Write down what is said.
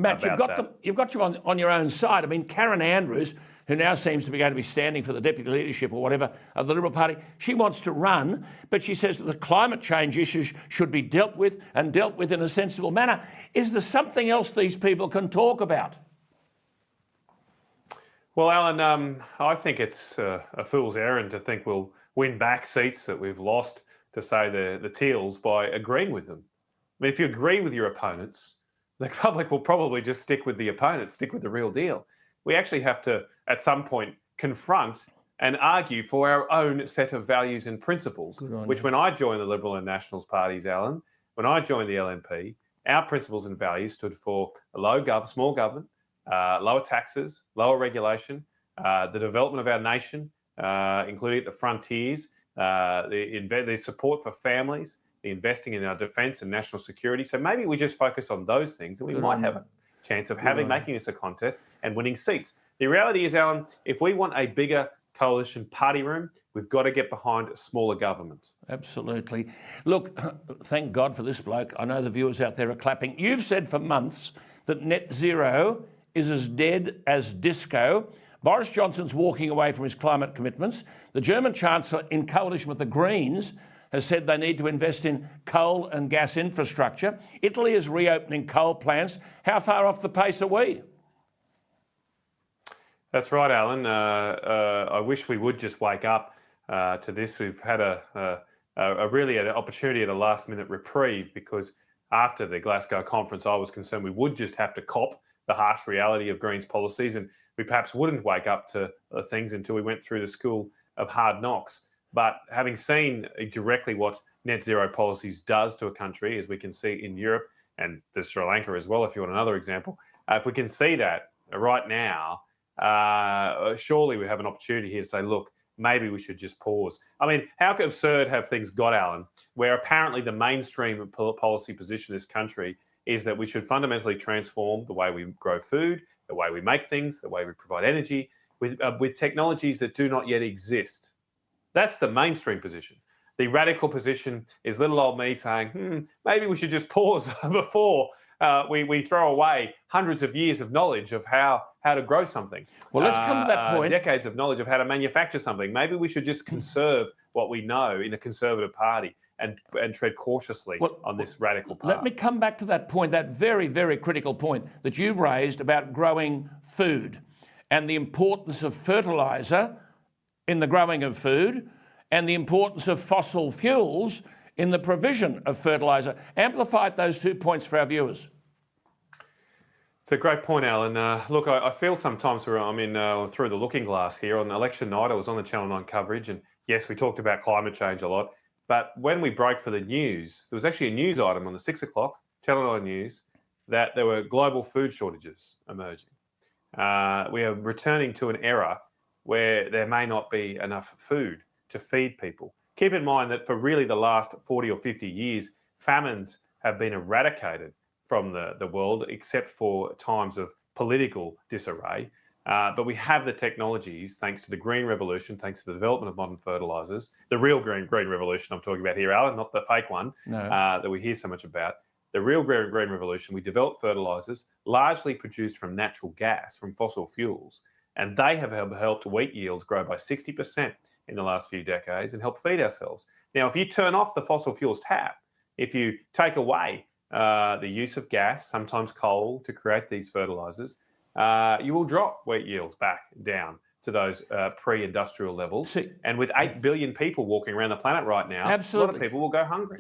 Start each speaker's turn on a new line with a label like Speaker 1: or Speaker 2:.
Speaker 1: Matt,
Speaker 2: about that.
Speaker 1: you've got you on your own side. I mean, Karen Andrews, who now seems to be going to be standing for the deputy leadership or whatever of the Liberal Party, she wants to run, but she says that the climate change issues should be dealt with in a sensible manner. Is there something else these people can talk about?
Speaker 2: Well, Alan, I think it's a fool's errand to think we'll win back seats that we've lost to, say, the Teals by agreeing with them. I mean, if you agree with your opponents, the public will probably just stick with the opponents, stick with the real deal. We actually have to, at some point, confront and argue for our own set of values and principles, which when I joined the Liberal and Nationals parties, Alan, when I joined the LNP, our principles and values stood for small government, lower taxes, lower regulation, the development of our nation, including at the frontiers, the support for families, the investing in our defence and national security. So maybe we just focus on those things and we might have a chance of making this a contest and winning seats. The reality is, Alan, if we want a bigger coalition party room, we've got to get behind a smaller government.
Speaker 1: Absolutely. Look, thank God for this bloke. I know the viewers out there are clapping. You've said for months that net zero is as dead as disco. Boris Johnson's walking away from his climate commitments. The German Chancellor, in coalition with the Greens, has said they need to invest in coal and gas infrastructure. Italy is reopening coal plants. How far off the pace are we?
Speaker 2: That's right, Alan. I wish we would just wake up to this. We've had really an opportunity at a last-minute reprieve because after the Glasgow conference, I was concerned we would just have to cop the harsh reality of Greens policies and we perhaps wouldn't wake up to things until we went through the school of hard knocks. But having seen directly what net zero policies does to a country, as we can see in Europe and there's Sri Lanka as well, if you want another example, if we can see that right now, surely we have an opportunity here to say, look, maybe we should just pause. I mean, how absurd have things got, Alan, where apparently the mainstream policy position in this country is that we should fundamentally transform the way we grow food, the way we make things, the way we provide energy with technologies that do not yet exist. That's the mainstream position. The radical position is little old me saying, maybe we should just pause before we throw away hundreds of years of knowledge of how to grow something.
Speaker 1: Well, let's come to that point.
Speaker 2: Decades of knowledge of how to manufacture something. Maybe we should just conserve what we know in a Conservative Party and tread cautiously on this radical path.
Speaker 1: Let me come back to that point, that very, very critical point that you've raised about growing food and the importance of fertiliser in the growing of food and the importance of fossil fuels in the provision of fertiliser. Amplify those 2 points for our viewers.
Speaker 2: It's a great point, Alan. Look, I feel sometimes I'm in through the looking glass here. On election night, I was on the Channel 9 coverage and yes, we talked about climate change a lot. But when we broke for the news, there was actually a news item on the 6 o'clock, Channel 9 News, that there were global food shortages emerging. We are returning to an era where there may not be enough food to feed people. Keep in mind that for really the last 40 or 50 years, famines have been eradicated from the world, except for times of political disarray. But we have the technologies, thanks to the green revolution, thanks to the development of modern fertilisers, the real green revolution I'm talking about here, Alan, not the fake one that we hear so much about. The real green revolution, we developed fertilisers largely produced from natural gas, from fossil fuels, and they have helped wheat yields grow by 60% in the last few decades and help feed ourselves. Now, if you turn off the fossil fuels tap, if you take away the use of gas, sometimes coal, to create these fertilisers, you will drop wheat yields back down to those pre-industrial levels. And with 8 billion people walking around the planet right now, a lot of people will go hungry.